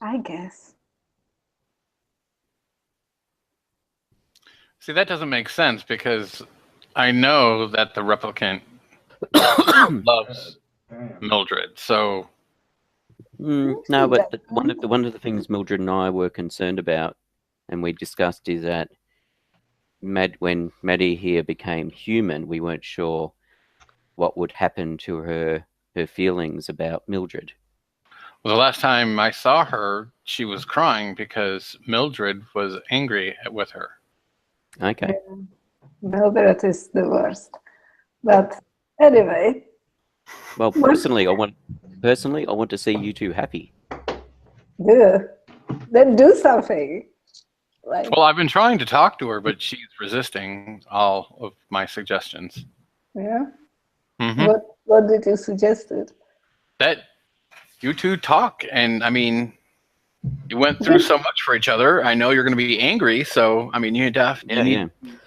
I guess. See, that doesn't make sense because I know that the replicant loves Mildred. So no, but one of the things Mildred and I were concerned about, and we discussed, is that when Maddie here became human, we weren't sure what would happen to her feelings about Mildred. Well, the last time I saw her, she was crying because Mildred was angry with her. Okay. Mildred is the worst. But anyway. Well, personally, I want to see you two happy. Yeah. Then do something. Well, I've been trying to talk to her, but she's resisting all of my suggestions. Yeah. Mm-hmm. What did you suggest? That you two talk, and I mean, you went through so much for each other. I know you're going to be angry, so I mean, you need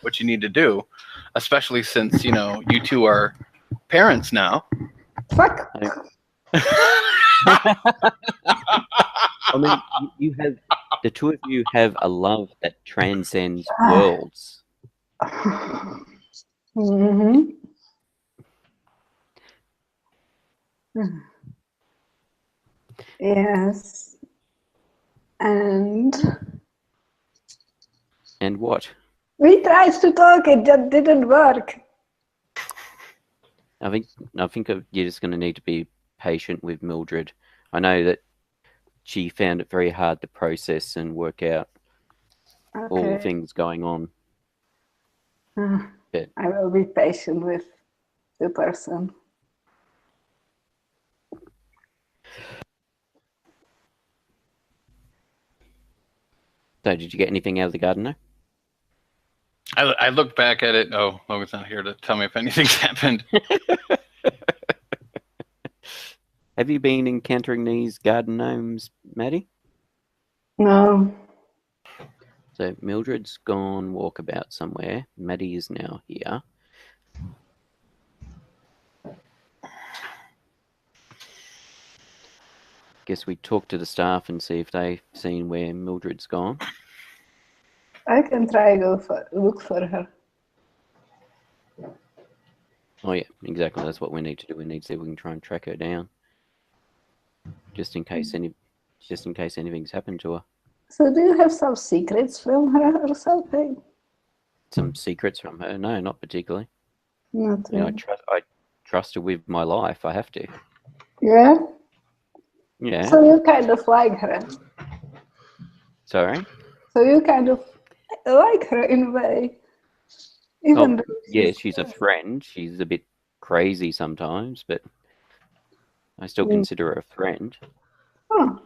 what you need to do, especially since you two are parents now. Fuck. I mean, the two of you have a love that transcends worlds. Mm-hmm. Yes. And what? We tried to talk, it just didn't work. I think you're just going to need to be patient with Mildred. I know that she found it very hard to process and work out all the things going on. I will be patient with the person. So, did you get anything out of the garden now? I looked back at it. Oh, Logan's not here to tell me if anything's happened. Have you been encountering these garden gnomes, Maddie? No. So Mildred's gone walkabout somewhere. Maddie is now here. Guess we talk to the staff and see if they've seen where Mildred's gone. I can try look for her. Oh yeah, exactly. That's what we need to do. We need to see if we can try and track her down, just in case anything's happened to her. So do you have some secrets from her or something? Some secrets from her? No, not particularly. Not I mean, really. I trust her with my life. I have to. Yeah? Yeah. So you kind of like her. Sorry. So you kind of like her in a way. Even though Yeah, she's a friend. She's a bit crazy sometimes, but I still consider her a friend. Oh,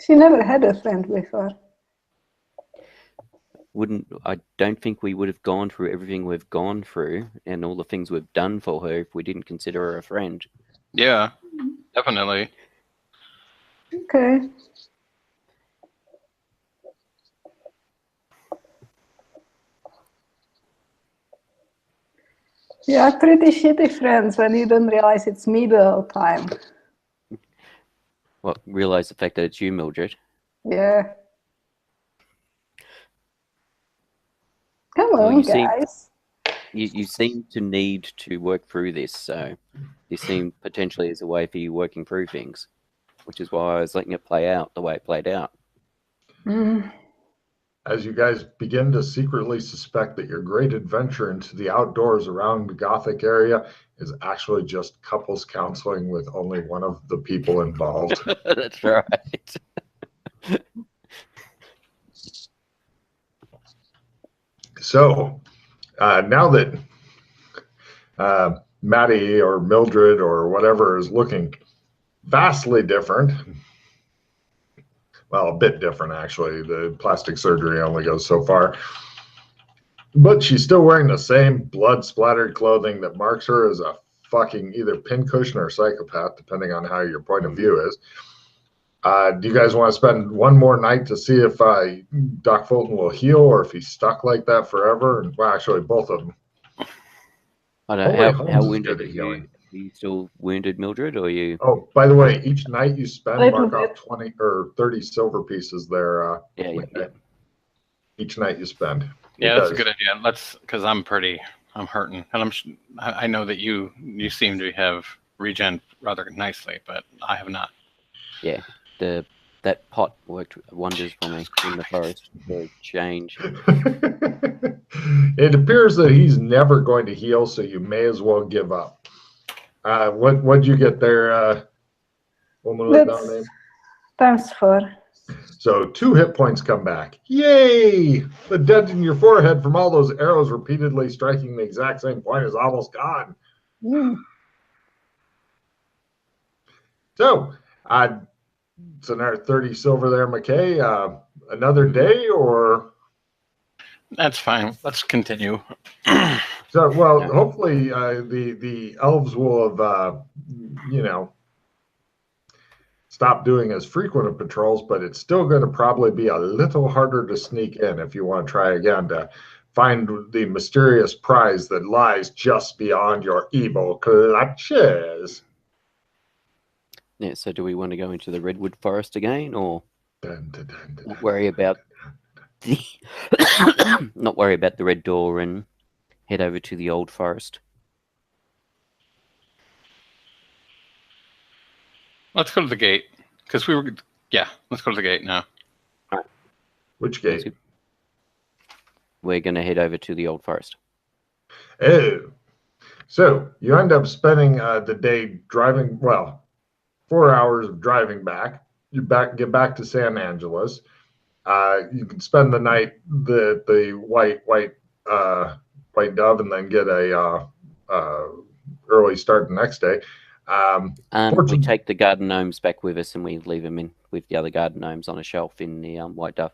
she never had a friend before. I don't think we would have gone through everything we've gone through and all the things we've done for her if we didn't consider her a friend. Yeah, definitely. Okay. You are pretty shitty friends when you don't realize it's me the whole time. Well, realize the fact that it's you, Mildred. Yeah. Come Well, on, you seem- guys. You seem to need to work through this, so this seemed potentially as a way for you working through things, which is why I was letting it play out the way it played out. As you guys begin to secretly suspect that your great adventure into the outdoors around the Gothic area is actually just couples counseling with only one of the people involved. That's right. So, now that Maddie or Mildred or whatever is looking vastly different, well, a bit different actually. The plastic surgery only goes so far. But she's still wearing the same blood-splattered clothing that marks her as a fucking either pincushion or psychopath, depending on how your point of view is. Do you guys want to spend one more night to see if Doc Fulton will heal or if he's stuck like that forever? Well, actually, both of them. I don't Only know Holmes how is wounded good are at you? healing. Are you still wounded, Mildred, or are you? Oh, by the way, each night you spend, Little mark off bit. 20 or 30 silver pieces there. Yeah. Each night you spend. Yeah, that's a good idea. Because I'm hurting, and I know that you seem to have regen rather nicely, but I have not. Yeah, that pot worked wonders for me in the forest for a change. It appears that he's never going to heal, so you may as well give up. What'd you get there, woman with no name? Times 4. So 2 hit points come back. Yay! The dent in your forehead from all those arrows repeatedly striking the exact same point is almost gone. So, it's another 30 silver there, McKay. Another day, or? That's fine. Let's continue. So, well, hopefully the elves will have, stop doing as frequent of patrols, but it's still going to probably be a little harder to sneak in if you want to try again to find the mysterious prize that lies just beyond your evil clutches. Yeah, so do we want to go into the redwood forest again, or Dun, dun, dun, dun, not worry about the not worry about the red door and head over to the old forest? Let's go to the gate because let's go to the gate now. Which gate? We're going to head over to the old forest. Oh, so you end up spending the day driving. Well, 4 hours of driving back. You get back to San Angeles. You can spend the night the white dove, and then get a early start the next day. We take the garden gnomes back with us, and we leave them in with the other garden gnomes on a shelf in the white dove.